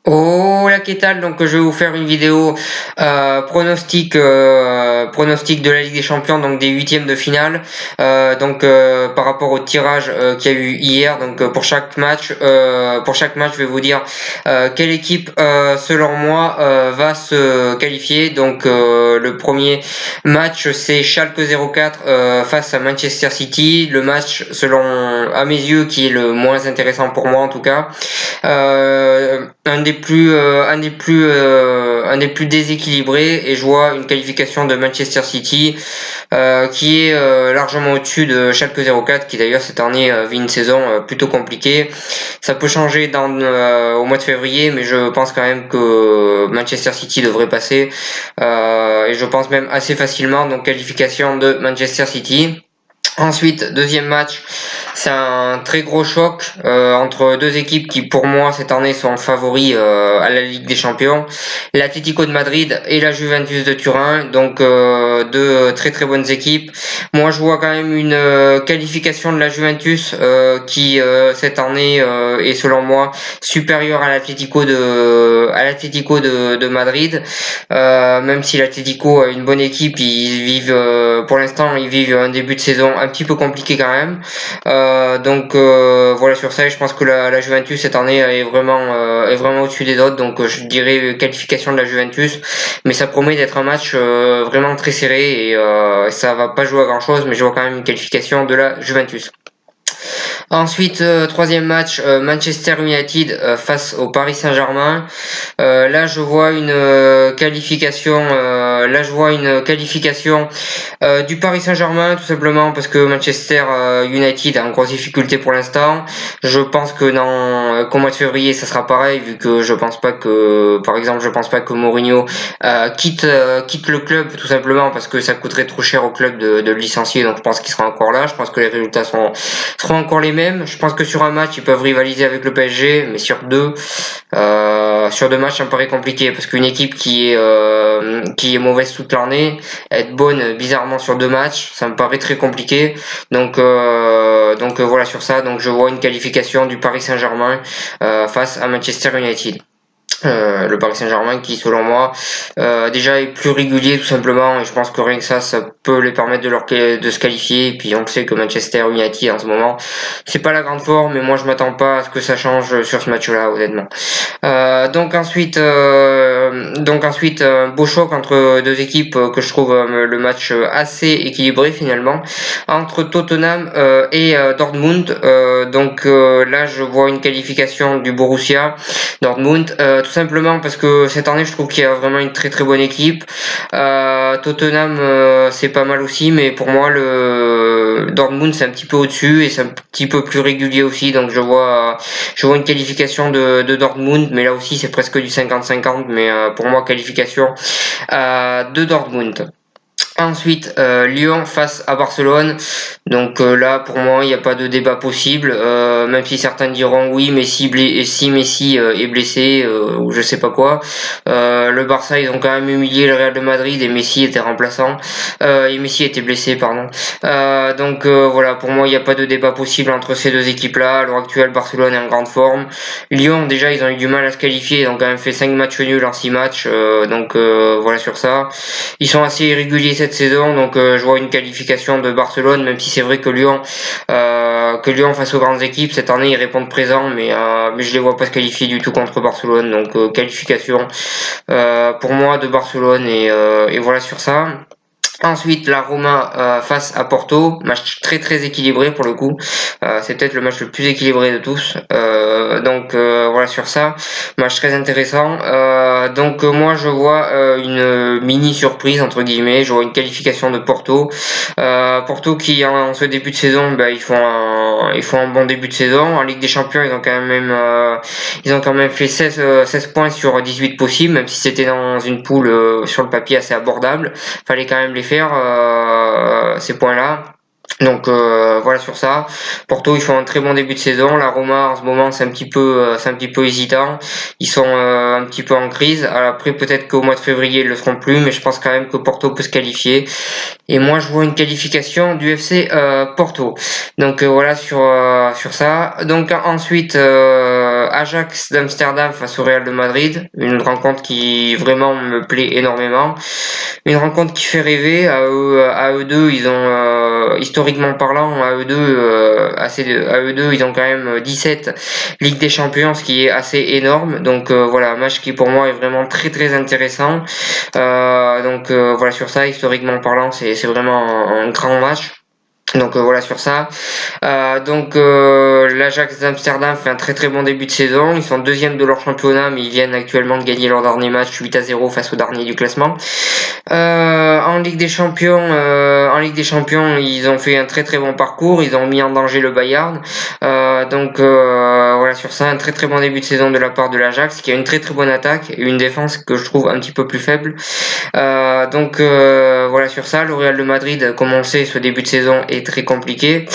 Oh la qu'est-ce donc je vais vous faire une vidéo pronostic de la Ligue des Champions, donc des huitièmes de finale, par rapport au tirage qu'il y a eu hier. Donc pour chaque match je vais vous dire quelle équipe selon moi va se qualifier. Le premier match c'est Schalke 04 face à Manchester City, le match selon à mes yeux qui est le moins intéressant pour moi en tout cas. Un des plus déséquilibrés, et je vois une qualification de Manchester City qui est largement au-dessus de Schalke 04 qui d'ailleurs cette année vit une saison plutôt compliquée. Ça peut changer au mois de février, mais je pense quand même que Manchester City devrait passer et je pense même assez facilement, donc qualification de Manchester City. Ensuite, deuxième match, c'est un très gros choc entre deux équipes qui pour moi cette année sont favoris à la Ligue des Champions, l'Atlético de Madrid et la Juventus de Turin, donc deux très très bonnes équipes. Moi je vois quand même une qualification de la Juventus qui cette année est selon moi supérieure à l'Atlético de Madrid, même si l'Atlético a une bonne équipe, pour l'instant ils vivent un début de saison un petit peu compliqué quand même. Voilà sur ça, je pense que la Juventus cette année est vraiment au-dessus des autres, donc je dirais qualification de la Juventus, mais ça promet d'être un match vraiment très serré et ça va pas jouer à grand chose, mais je vois quand même une qualification de la Juventus. Ensuite, troisième match, Manchester United face au Paris Saint-Germain. Là, je vois une qualification. Là, je vois une qualification du Paris Saint-Germain, tout simplement parce que Manchester United a une grosse difficulté pour l'instant. Je pense que qu'au mois de février, ça sera pareil, vu que je pense pas que, par exemple, je pense pas que Mourinho quitte le club, tout simplement parce que ça coûterait trop cher au club de le licencier. Donc, je pense qu'il sera encore là. Je pense que les résultats seront encore les mêmes. Je pense que sur un match, ils peuvent rivaliser avec le PSG, mais sur deux matchs, ça me paraît compliqué parce qu'une équipe qui est mauvaise toute l'année, être bonne bizarrement sur deux matchs, ça me paraît très compliqué. Voilà sur ça. Donc je vois une qualification du Paris Saint-Germain face à Manchester United. Le Paris Saint-Germain qui selon moi déjà est plus régulier tout simplement, et je pense que rien que ça peut les permettre de se qualifier. Et puis on sait que Manchester United en ce moment c'est pas la grande forme, mais moi je m'attends pas à ce que ça change sur ce match-là honnêtement. Un beau choc entre deux équipes que je trouve le match assez équilibré finalement, entre Tottenham et Dortmund. Là je vois une qualification du Borussia Dortmund, tout simplement parce que cette année je trouve qu'il y a vraiment une très très bonne équipe. Tottenham c'est pas mal aussi, mais pour moi le Dortmund c'est un petit peu au-dessus et c'est un petit peu plus régulier aussi, donc je vois une qualification de Dortmund, mais là aussi c'est presque du 50-50, mais pour moi qualification de Dortmund. Ensuite, Lyon face à Barcelone. Là, pour moi, il n'y a pas de débat possible. Même si certains diront oui, si Messi est blessé ou je sais pas quoi. Le Barça, ils ont quand même humilié le Real de Madrid et Messi était remplaçant. Et Messi était blessé, pardon. Voilà, pour moi, il n'y a pas de débat possible entre ces deux équipes-là. À l'heure actuelle, Barcelone est en grande forme. Lyon, déjà, ils ont eu du mal à se qualifier. Ils ont quand même fait 5 matchs nuls en 6 matchs. Voilà sur ça. Ils sont assez irréguliers cette saison, donc je vois une qualification de Barcelone, même si c'est vrai que Lyon face aux grandes équipes cette année ils répondent présent, mais je les vois pas se qualifier du tout contre Barcelone, donc qualification pour moi de Barcelone, et voilà sur ça. Ensuite, la Roma face à Porto, match très très équilibré pour le coup. C'est peut-être le match le plus équilibré de tous. Voilà sur ça, match très intéressant. Moi je vois une mini surprise entre guillemets. Je vois une qualification de Porto. Porto qui en ce début de saison, ils font un bon début de saison. En Ligue des Champions, ils ont quand même fait 16 points sur 18 possibles, même si c'était dans une poule sur le papier assez abordable. Fallait quand même les faire ces points-là. Voilà sur ça. Porto ils font un très bon début de saison. La Roma en ce moment c'est un petit peu hésitant. Ils sont un petit peu en crise. Après peut-être qu'au mois de février ils le seront plus, mais je pense quand même que Porto peut se qualifier. Et moi je vois une qualification du FC Porto. Voilà sur ça. Donc ensuite Ajax d'Amsterdam face au Real de Madrid, une rencontre qui vraiment me plaît énormément, une rencontre qui fait rêver. À eux deux, ils ont historiquement parlant, à eux deux, ils ont quand même 17 Ligue des Champions, ce qui est assez énorme. Donc voilà, un match qui pour moi est vraiment très très intéressant. Voilà, sur ça, historiquement parlant, c'est vraiment un grand match. Donc voilà sur ça. L'Ajax d'Amsterdam fait un très très bon début de saison. Ils sont deuxième de leur championnat, mais ils viennent actuellement de gagner leur dernier match 8-0 face au dernier du classement. En Ligue des Champions, ils ont fait un très très bon parcours. Ils ont mis en danger le Bayern. Voilà sur ça, un très très bon début de saison de la part de l'Ajax, qui a une très très bonne attaque et une défense que je trouve un petit peu plus faible. Voilà sur ça, le Real de Madrid, comme on le sait, ce début de saison est très compliqué.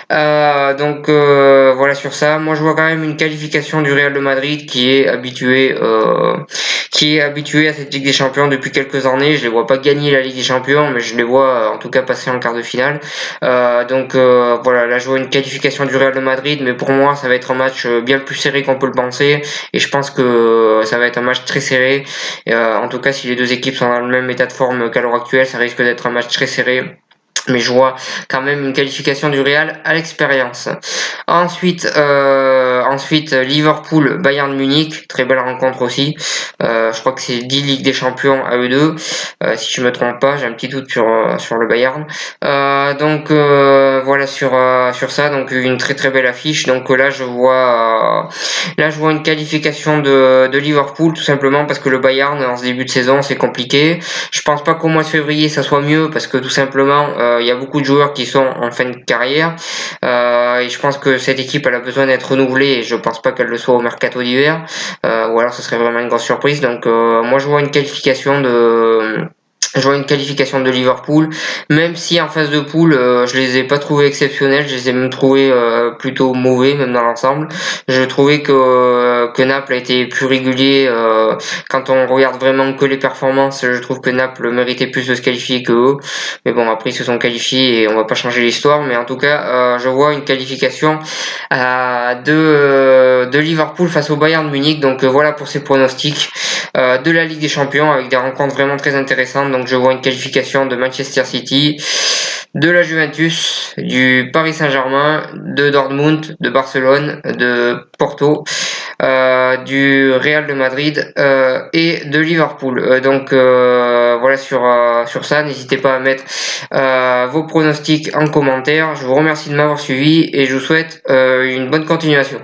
Voilà sur ça. Moi, je vois quand même une qualification du Real de Madrid qui est habitué à cette Ligue des Champions depuis quelques années. Je les vois pas gagner la Ligue des Champions, mais je les vois en tout cas passer en quart de finale. Voilà, là, je vois une qualification du Real de Madrid, mais pour moi, ça va être un match bien plus serré qu'on peut le penser, et je pense que ça va être un match très serré. En tout cas, si les deux équipes sont dans le même état de forme qu'à l'heure actuelle, ça risque d'être un match très serré. Mais je vois quand même une qualification du Real à l'expérience. Ensuite, Liverpool, Bayern Munich, très belle rencontre aussi. Je crois que c'est 10 Ligues des Champions à eux deux. Si je me trompe pas, j'ai un petit doute sur le Bayern. Voilà sur ça, donc une très très belle affiche. Donc là je vois une qualification de Liverpool, tout simplement parce que le Bayern en ce début de saison c'est compliqué. Je pense pas qu'au mois de février ça soit mieux, parce que tout simplement il y a beaucoup de joueurs qui sont en fin de carrière, et je pense que cette équipe elle a besoin d'être renouvelée, et je pense pas qu'elle le soit au mercato d'hiver, ou alors ce serait vraiment une grosse surprise. Donc moi je vois une qualification de Liverpool, même si en phase de poule, je les ai pas trouvés exceptionnels, je les ai même trouvés plutôt mauvais, même dans l'ensemble. Je trouvais que Naples a été plus régulier. Quand on regarde vraiment que les performances, je trouve que Naples méritait plus de se qualifier que eux. Mais bon, après ils se sont qualifiés et on va pas changer l'histoire. Mais en tout cas, je vois une qualification de Liverpool face au Bayern de Munich. Donc voilà pour ces pronostics de la Ligue des Champions, avec des rencontres vraiment très intéressantes. Donc je vois une qualification de Manchester City, de la Juventus, du Paris Saint-Germain, de Dortmund, de Barcelone, de Porto, du Real de Madrid et de Liverpool. Voilà sur ça. N'hésitez pas à mettre vos pronostics en commentaire. Je vous remercie de m'avoir suivi et je vous souhaite une bonne continuation.